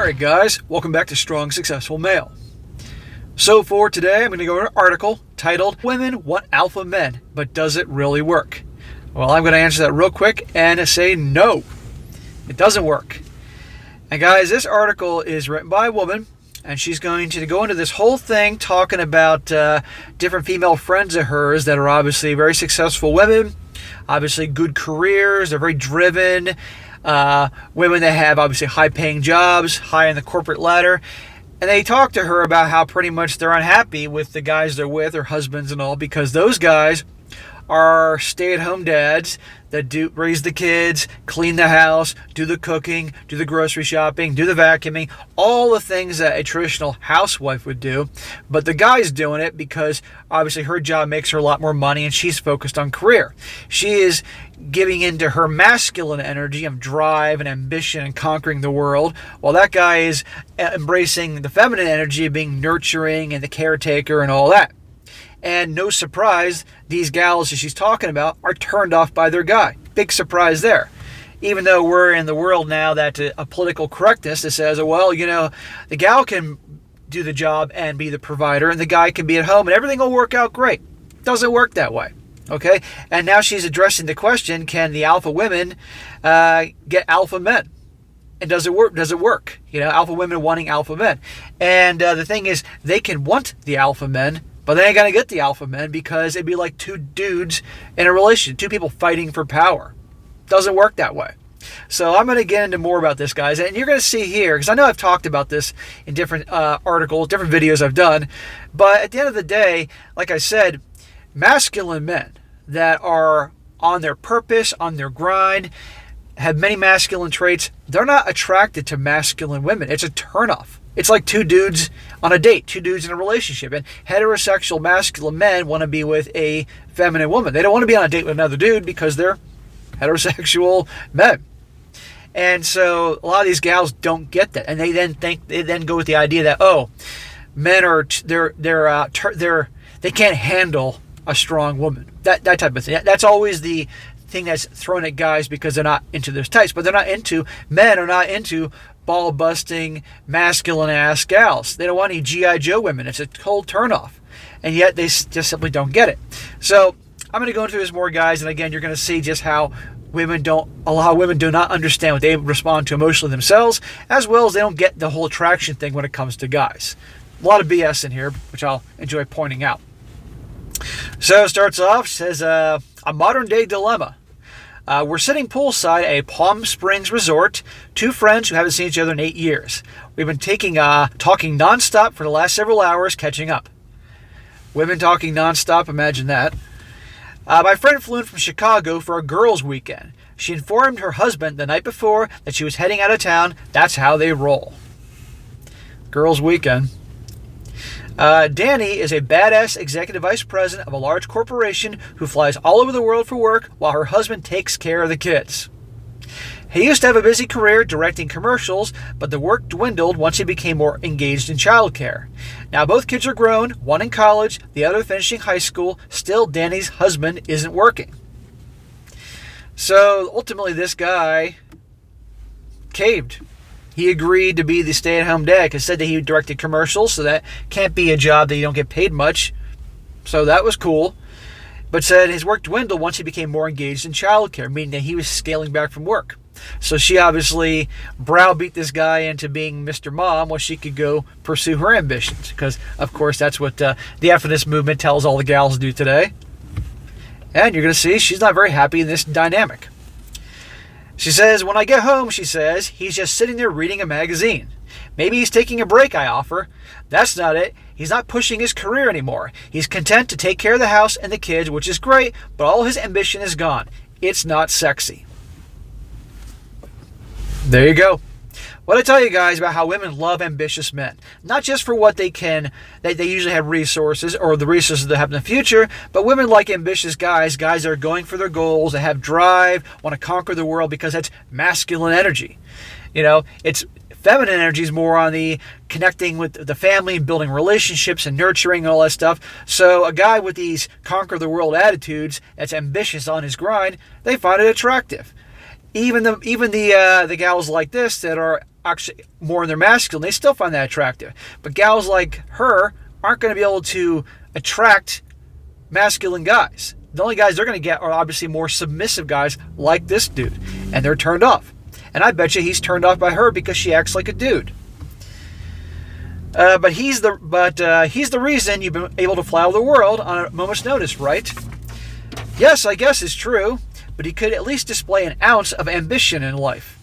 Alright guys, welcome back to Strong Successful Male. So for today, I'm going to go over an article titled, Women Want Alpha Men, but Does It Really Work? Well, I'm going to answer that real quick and say no, it doesn't work. And guys, this article is written by a woman, and she's going to go into this whole thing talking about different female friends of hers that are obviously very successful women, obviously good careers, they're very driven, women that have obviously high-paying jobs, high in the corporate ladder. And they talk to her about how pretty much they're unhappy with the guys they're with, their husbands and all, because those guys are stay-at-home dads that raise the kids, clean the house, do the cooking, do the grocery shopping, do the vacuuming, all the things that a traditional housewife would do. But the guy's doing it because obviously her job makes her a lot more money and she's focused on career. She is giving into her masculine energy of drive and ambition and conquering the world, while that guy is embracing the feminine energy of being nurturing and the caretaker and all that. And no surprise, these gals that she's talking about are turned off by their guy. Big surprise there. Even though we're in the world now that a political correctness that says, well, you know, the gal can do the job and be the provider and the guy can be at home and everything will work out great. Doesn't work that way. Okay? And now she's addressing the question, can the alpha women get alpha men? And does it work? Does it work? You know, alpha women wanting alpha men. And the thing is, they can want the alpha men, but they ain't going to get the alpha men because it'd be like two dudes in a relationship, two people fighting for power. Doesn't work that way. So I'm going to get into more about this, guys. And you're going to see here, because I know I've talked about this in different articles, different videos I've done. But at the end of the day, like I said, masculine men that are on their purpose, on their grind, have many masculine traits, they're not attracted to masculine women. It's a turnoff. It's like two dudes on a date, two dudes in a relationship. And heterosexual masculine men want to be with a feminine woman. They don't want to be on a date with another dude because they're heterosexual men. And so a lot of these gals don't get that. And they then go with the idea that, oh, men are they can't handle a strong woman. That type of thing. That's always the thing that's thrown at guys because they're not into those types. But men are not into ball-busting, masculine-ass gals. They don't want any G.I. Joe women. It's a cold turnoff. And yet they just simply don't get it. So I'm going to go into this more, guys. And again, you're going to see just how women do not understand what they respond to emotionally themselves, as well as they don't get the whole attraction thing when it comes to guys. A lot of BS in here, which I'll enjoy pointing out. So it starts off, says, a modern-day dilemma. We're sitting poolside at a Palm Springs resort, two friends who haven't seen each other in 8 years. We've been talking nonstop for the last several hours, catching up. Women talking nonstop, imagine that. My friend flew in from Chicago for a girls' weekend. She informed her husband the night before that she was heading out of town. That's how they roll. Girls' weekend. Danny is a badass executive vice president of a large corporation who flies all over the world for work while her husband takes care of the kids. He used to have a busy career directing commercials, but the work dwindled once he became more engaged in childcare. Now both kids are grown, one in college, the other finishing high school. Still, Danny's husband isn't working. So ultimately this guy caved. He agreed to be the stay-at-home dad because said that he directed commercials, so that can't be a job that you don't get paid much. So that was cool. But said his work dwindled once he became more engaged in childcare, meaning that he was scaling back from work. So she obviously browbeat this guy into being Mr. Mom while she could go pursue her ambitions. Because, of course, that's what the feminist movement tells all the gals to do today. And you're going to see she's not very happy in this dynamic. She says, when I get home, she says, he's just sitting there reading a magazine. Maybe he's taking a break, I offer. That's not it. He's not pushing his career anymore. He's content to take care of the house and the kids, which is great, but all his ambition is gone. It's not sexy. There you go. What I tell you guys about how women love ambitious men, not just for what they usually have resources or the resources they have in the future, but women like ambitious guys that are going for their goals, that have drive, want to conquer the world because that's masculine energy. You know, it's feminine energy is more on the connecting with the family and building relationships and nurturing and all that stuff. So a guy with these conquer the world attitudes that's ambitious on his grind, they find it attractive. Even the gals like this that are actually more in their masculine, they still find that attractive. But gals like her aren't going to be able to attract masculine guys. The only guys they're going to get are obviously more submissive guys like this dude, and they're turned off. And I bet you he's turned off by her because she acts like a dude. But he's the reason you've been able to fly all the world on a moment's notice, right? Yes, I guess it's true, but he could at least display an ounce of ambition in life.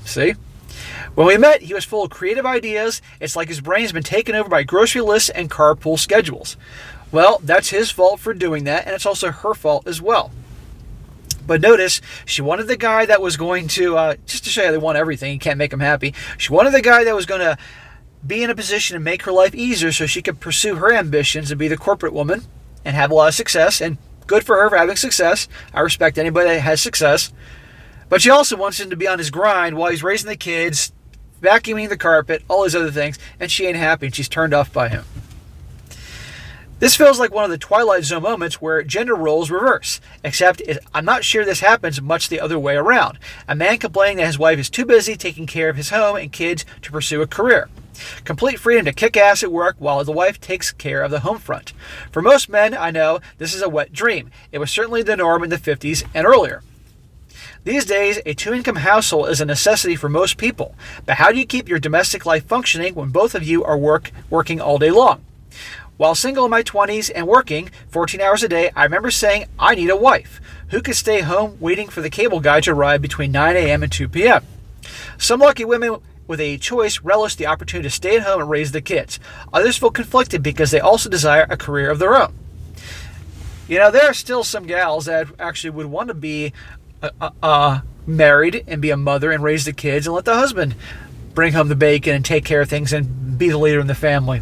See? When we met, he was full of creative ideas. It's like his brain's been taken over by grocery lists and carpool schedules. Well, that's his fault for doing that, and it's also her fault as well. But notice, she wanted the guy that was going to, just to show you they want everything, you can't make them happy. She wanted the guy that was going to be in a position to make her life easier so she could pursue her ambitions and be the corporate woman and have a lot of success. And good for her for having success. I respect anybody that has success. But she also wants him to be on his grind while he's raising the kids, vacuuming the carpet, all these other things, and she ain't happy and she's turned off by him. This feels like one of the Twilight Zone moments where gender roles reverse, except I'm not sure this happens much the other way around. A man complaining that his wife is too busy taking care of his home and kids to pursue a career. Complete freedom to kick ass at work while the wife takes care of the home front. For most men I know, this is a wet dream. It was certainly the norm in the 50s and earlier. These days, a two-income household is a necessity for most people. But how do you keep your domestic life functioning when both of you are working all day long? While single in my 20s and working 14 hours a day, I remember saying, I need a wife who could stay home waiting for the cable guy to arrive between 9 a.m. and 2 p.m. Some lucky women with a choice relish the opportunity to stay at home and raise the kids. Others feel conflicted because they also desire a career of their own. You know, there are still some gals that actually would want to be married and be a mother and raise the kids and let the husband bring home the bacon and take care of things and be the leader in the family.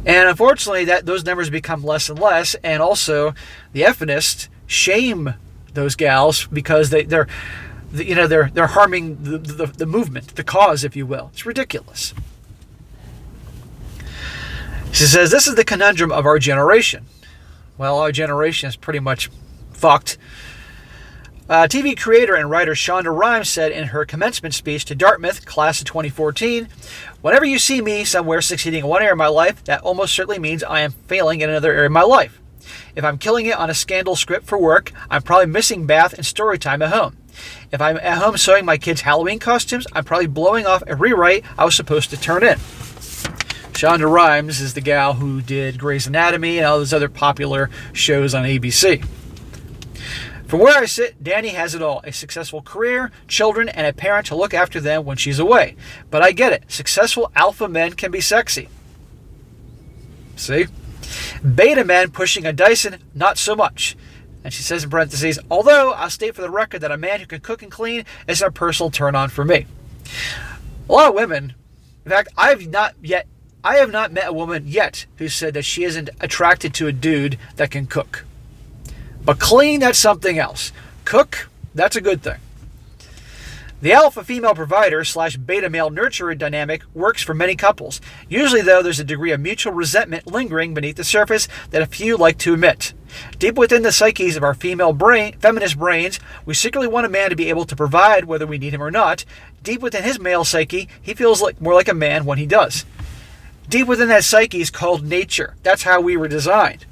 And unfortunately, those numbers become less and less, and also the feminists shame those gals because they're harming the movement, the cause, if you will. It's ridiculous. She says, this is the conundrum of our generation. Well, our generation is pretty much fucked. TV creator and writer Shonda Rhimes said in her commencement speech to Dartmouth, class of 2014, whenever you see me somewhere succeeding in one area of my life, that almost certainly means I am failing in another area of my life. If I'm killing it on a scandal script for work, I'm probably missing bath and story time at home. If I'm at home sewing my kids' Halloween costumes, I'm probably blowing off a rewrite I was supposed to turn in. Shonda Rhimes is the gal who did Grey's Anatomy and all those other popular shows on ABC. From where I sit, Danny has it all. A successful career, children, and a parent to look after them when she's away. But I get it. Successful alpha men can be sexy. See? Beta men pushing a Dyson, not so much. And she says in parentheses, although I'll state for the record that a man who can cook and clean is a personal turn-on for me. A lot of women, in fact, I have not met a woman yet who said that she isn't attracted to a dude that can cook. But clean, that's something else. Cook, that's a good thing. The alpha female provider / beta male nurturer dynamic works for many couples. Usually, though, there's a degree of mutual resentment lingering beneath the surface that a few like to admit. Deep within the psyches of our feminist brains, we secretly want a man to be able to provide whether we need him or not. Deep within his male psyche, he feels more like a man when he does. Deep within that psyche is called nature. That's how we were designed.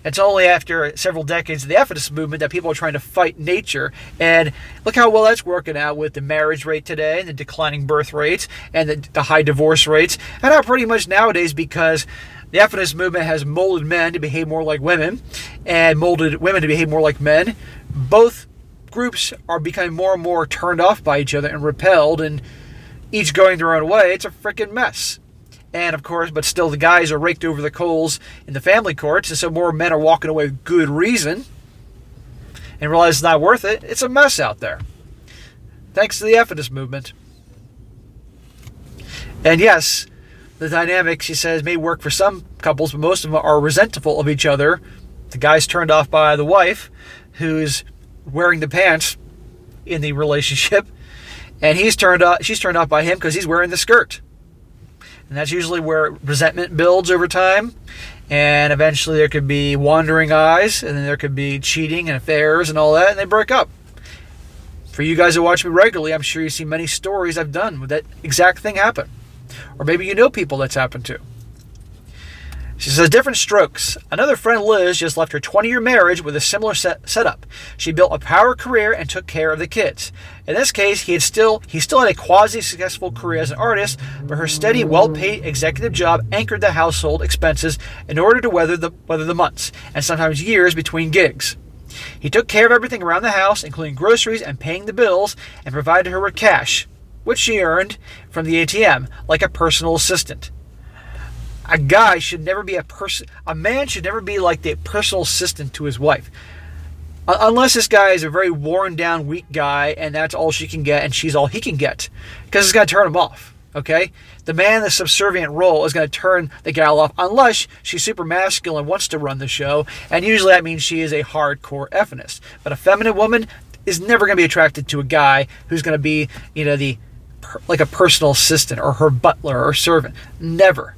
It's only after several decades of the feminist movement that people are trying to fight nature. And look how well that's working out with the marriage rate today, and the declining birth rates, and the high divorce rates. And how pretty much nowadays, because the feminist movement has molded men to behave more like women, and molded women to behave more like men, both groups are becoming more and more turned off by each other and repelled, and each going their own way. It's a freaking mess. And of course, but still the guys are raked over the coals in the family courts, and so more men are walking away with good reason and realize it's not worth it. It's a mess out there. Thanks to the feminist movement. And yes, the dynamic, she says, may work for some couples, but most of them are resentful of each other. The guy's turned off by the wife, who's wearing the pants in the relationship, and she's turned off by him because he's wearing the skirt. And that's usually where resentment builds over time. And eventually there could be wandering eyes, and then there could be cheating and affairs and all that, and they break up. For you guys who watch me regularly, I'm sure you see many stories I've done with that exact thing happen. Or maybe you know people that's happened to. She says, different strokes. Another friend, Liz, just left her 20-year marriage with a similar setup. She built a power career and took care of the kids. In this case, he still had a quasi-successful career as an artist, but her steady, well-paid executive job anchored the household expenses in order to weather the months, and sometimes years between gigs. He took care of everything around the house, including groceries and paying the bills, and provided her with cash, which she earned from the ATM, like a personal assistant. A man should never be like the personal assistant to his wife. Unless this guy is a very worn down, weak guy, and that's all she can get, and she's all he can get. Because it's going to turn him off, okay? The man in the subservient role is going to turn the gal off, unless she's super masculine and wants to run the show, and usually that means she is a hardcore feminist. But a feminine woman is never going to be attracted to a guy who's going to be, like a personal assistant, or her butler or servant. Never.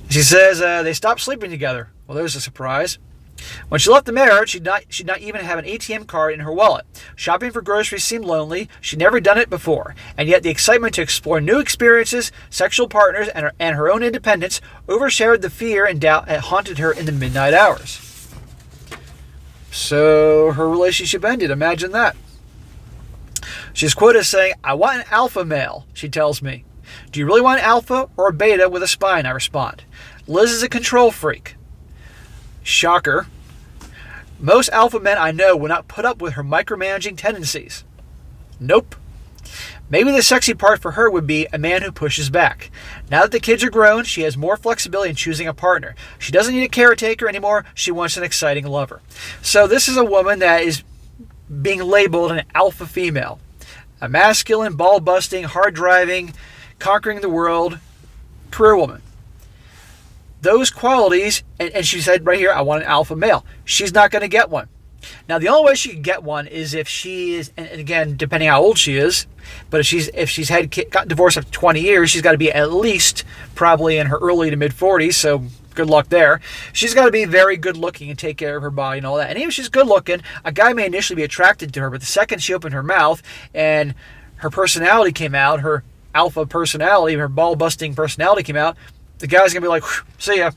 She says they stopped sleeping together. Well, there's a surprise. When she left the marriage, she'd not even have an ATM card in her wallet. Shopping for groceries seemed lonely. She'd never done it before. And yet the excitement to explore new experiences, sexual partners, and her own independence overshadowed the fear and doubt that haunted her in the midnight hours. So her relationship ended. Imagine that. She's quoted as saying, "I want an alpha male," she tells me. "Do you really want an alpha or a beta with a spine?" I respond. Liz is a control freak. Shocker. Most alpha men I know will not put up with her micromanaging tendencies. Nope. Maybe the sexy part for her would be a man who pushes back. Now that the kids are grown, she has more flexibility in choosing a partner. She doesn't need a caretaker anymore. She wants an exciting lover. So this is a woman that is being labeled an alpha female. A masculine, ball-busting, hard-driving, conquering the world career woman. Those qualities, and she said right here, I want an alpha male. She's not going to get one. Now, the only way she could get one is if she is, and again, depending how old she is, but if she's gotten divorced after 20 years, she's got to be at least probably in her early to mid 40s, so good luck there. She's got to be very good looking and take care of her body and all that. And even if she's good looking, a guy may initially be attracted to her, but the second she opened her mouth and her personality came out, her alpha personality, her ball-busting personality came out, the guy's going to be like, see ya.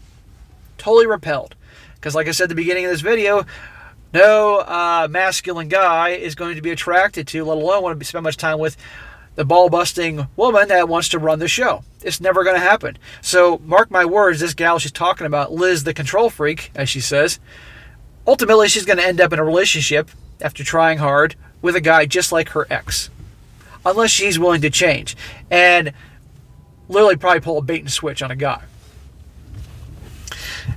Totally repelled. Because like I said at the beginning of this video, no masculine guy is going to be attracted to, let alone want to spend much time with the ball-busting woman that wants to run the show. It's never going to happen. So mark my words, this gal she's talking about, Liz the control freak, as she says, ultimately she's going to end up in a relationship, after trying hard, with a guy just like her ex. Unless she's willing to change. And literally probably pull a bait and switch on a guy.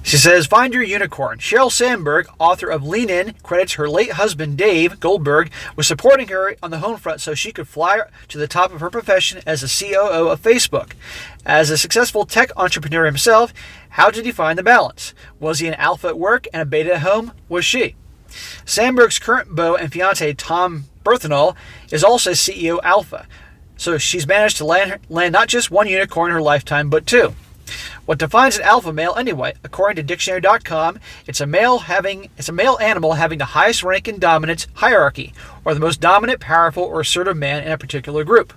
She says, find your unicorn. Sheryl Sandberg, author of Lean In, credits her late husband, Dave Goldberg, with supporting her on the home front so she could fly to the top of her profession as the COO of Facebook. As a successful tech entrepreneur himself, how did he find the balance? Was he an alpha at work and a beta at home? Was she? Sandberg's current beau and fiancé, Tom Berthenol, is also CEO Alpha. So she's managed to land not just one unicorn in her lifetime, but two. What defines an alpha male anyway? According to dictionary.com, it's a male animal having the highest rank in dominance hierarchy, or the most dominant, powerful, or assertive man in a particular group.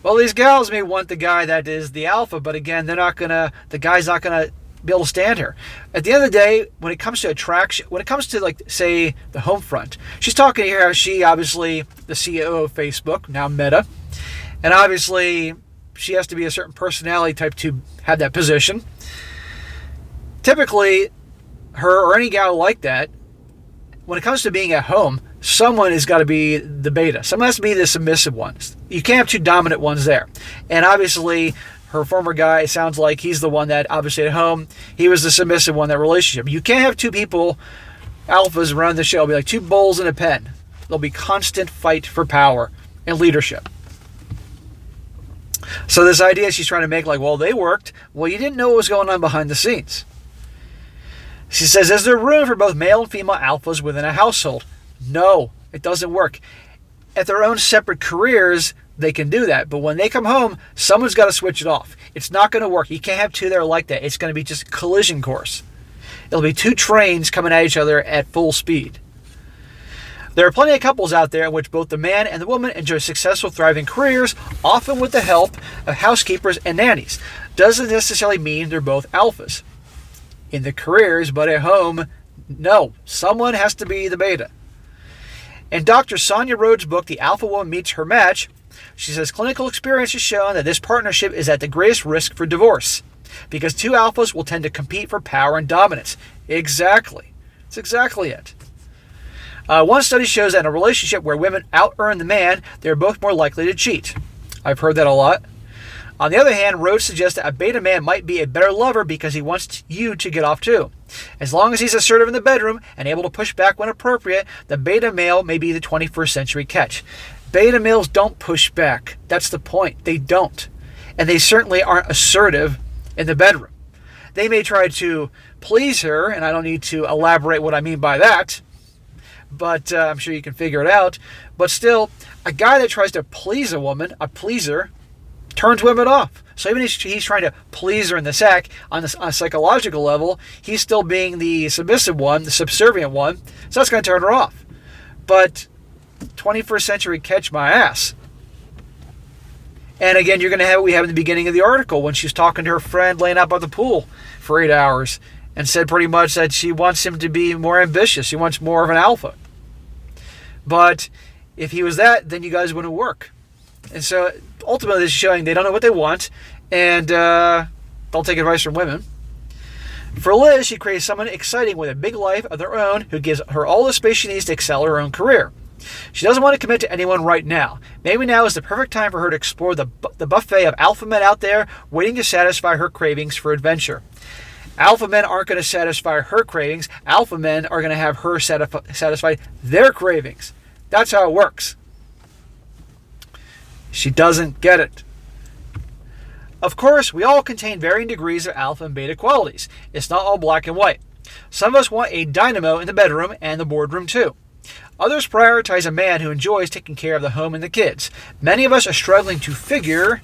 Well, these gals may want the guy that is the alpha, but again, the guy's not gonna be able to stand her. At the end of the day, when it comes to attraction, when it comes to, like, say, the home front, she's talking here how she, obviously, the CEO of Facebook, now Meta, and obviously she has to be a certain personality type to have that position. Typically, her or any gal like that, when it comes to being at home, someone has got to be the beta. Someone has to be the submissive ones. You can't have two dominant ones there. And obviously, her former guy, it sounds like he's the one that, obviously at home, he was the submissive one in that relationship. You can't have two people, alphas, run the show. It'll be like two bulls in a pen. There'll be constant fight for power and leadership. So this idea she's trying to make, like, well, they worked. Well, you didn't know what was going on behind the scenes. She says, is there room for both male and female alphas within a household? No, it doesn't work. At their own separate careers, they can do that. But when they come home, someone's got to switch it off. It's not going to work. You can't have two there like that. It's going to be just a collision course. It'll be two trains coming at each other at full speed. There are plenty of couples out there in which both the man and the woman enjoy successful, thriving careers, often with the help of housekeepers and nannies. Doesn't necessarily mean they're both alphas in the careers, but at home, no. Someone has to be the beta. In Dr. Sonia Rhodes' book, The Alpha Woman Meets Her Match, she says clinical experience has shown that this partnership is at the greatest risk for divorce because two alphas will tend to compete for power and dominance. Exactly. That's exactly it. One study shows that in a relationship where women out-earn the man, they're both more likely to cheat. I've heard that a lot. On the other hand, Rhodes suggests that a beta man might be a better lover because he wants you to get off too. As long as he's assertive in the bedroom and able to push back when appropriate, the beta male may be the 21st century catch. Beta males don't push back. That's the point. They don't. And they certainly aren't assertive in the bedroom. They may try to please her, and I don't need to elaborate what I mean by that, but I'm sure you can figure it out. But still, a guy that tries to please a woman, a pleaser, turns women off. So even if he's trying to please her in the sack on a psychological level, he's still being the submissive one, the subservient one, so that's going to turn her off. But 21st century catch my ass. And again, you're going to have what we have in the beginning of the article when she's talking to her friend laying out by the pool for 8 hours and said pretty much that she wants him to be more ambitious. She wants more of an alpha. But if he was that, then you guys wouldn't work. And so ultimately this is showing they don't know what they want and they'll take advice from women. For Liz, she creates someone exciting with a big life of their own who gives her all the space she needs to excel her own career. She doesn't want to commit to anyone right now. Maybe now is the perfect time for her to explore the buffet of alpha men out there waiting to satisfy her cravings for adventure. Alpha men aren't going to satisfy her cravings. Alpha men are going to have her satisfy their cravings. That's how it works. She doesn't get it. Of course, we all contain varying degrees of alpha and beta qualities. It's not all black and white. Some of us want a dynamo in the bedroom and the boardroom too. Others prioritize a man who enjoys taking care of the home and the kids. Many of us are struggling to figure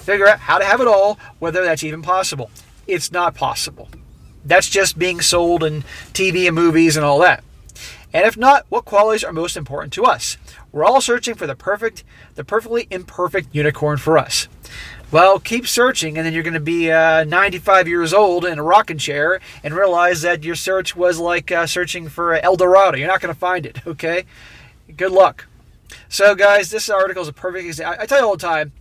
out how to have it all, whether that's even possible. It's not possible. That's just being sold in TV and movies and all that. And if not, what qualities are most important to us? We're all searching for the perfectly imperfect unicorn for us. Well, keep searching, and then you're going to be 95 years old in a rocking chair and realize that your search was like searching for El Dorado. You're not going to find it, okay? Good luck. So, guys, this article is a perfect example. I tell you all the time,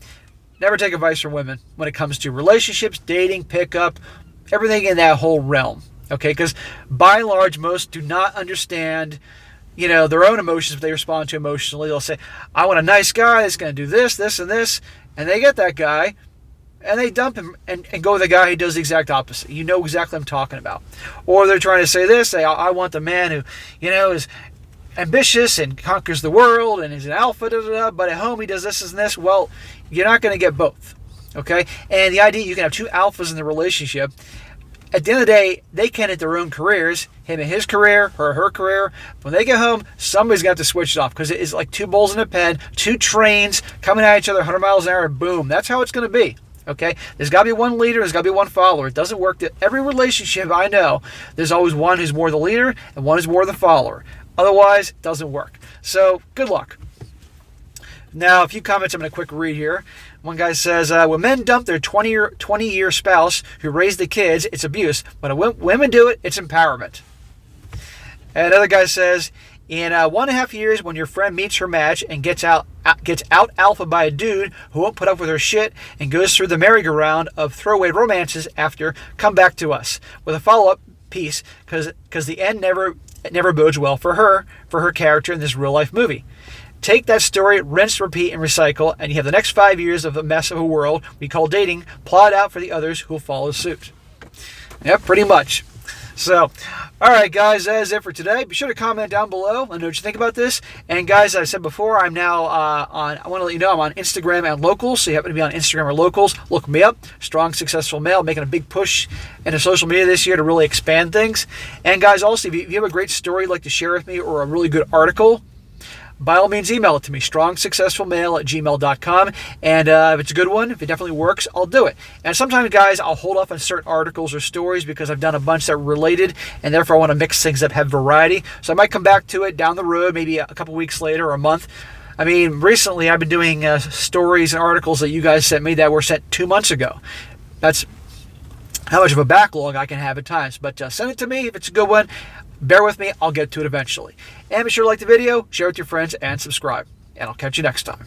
never take advice from women when it comes to relationships, dating, pickup, everything in that whole realm, okay? Because by and large, most do not understand their own emotions, but they respond to emotionally. They'll say, I want a nice guy that's going to do this, this, and this. And they get that guy, and they dump him and go with a guy who does the exact opposite. You know exactly what I'm talking about. Or they're trying to say this, say, I want the man who, is ambitious and conquers the world and is an alpha, but at home he does this and this. Well, you're not going to get both, okay? And the idea you can have two alphas in the relationship, at the end of the day, they can at their own careers, him and his career, her career. When they get home, somebody's got to switch it off because it is like two bulls in a pen, two trains coming at each other 100 miles an hour, and boom. That's how it's going to be, okay? There's got to be one leader, there's got to be one follower. It doesn't work. Every relationship I know, there's always one who's more the leader and one who's more the follower. Otherwise, it doesn't work. So, good luck. Now, a few comments I'm going to quick read here. One guy says, when men dump their 20-year spouse who raised the kids, it's abuse. When women do it, it's empowerment. And another guy says, in 1.5 years, when your friend meets her match and gets out alpha by a dude who won't put up with her shit and goes through the merry-go-round of throwaway romances after, come back to us with a follow-up piece because the end never bodes well for her character in this real-life movie. Take that story, rinse, repeat, and recycle, and you have the next 5 years of a mess of a world we call dating plotted out for the others who will follow suit. Yep, pretty much. So, all right, guys, that is it for today. Be sure to comment down below. Let me know what you think about this. And, guys, as I said before, I'm now I want to let you know I'm on Instagram and Locals. So you happen to be on Instagram or Locals, look me up. Strong, successful male, making a big push into social media this year to really expand things. And, guys, also, if you have a great story you'd like to share with me or a really good article, by all means email it to me, strongsuccessfulmale@gmail.com. And if it's a good one, if it definitely works, I'll do it. And sometimes, guys, I'll hold off on certain articles or stories because I've done a bunch that are related, and therefore I want to mix things up, have variety. So I might come back to it down the road, maybe a couple weeks later or a month. I mean, recently I've been doing stories and articles that you guys sent me that were sent 2 months ago. That's how much of a backlog I can have at times. But send it to me if it's a good one. Bear with me. I'll get to it eventually. And be sure to like the video, share it with your friends, and subscribe. And I'll catch you next time.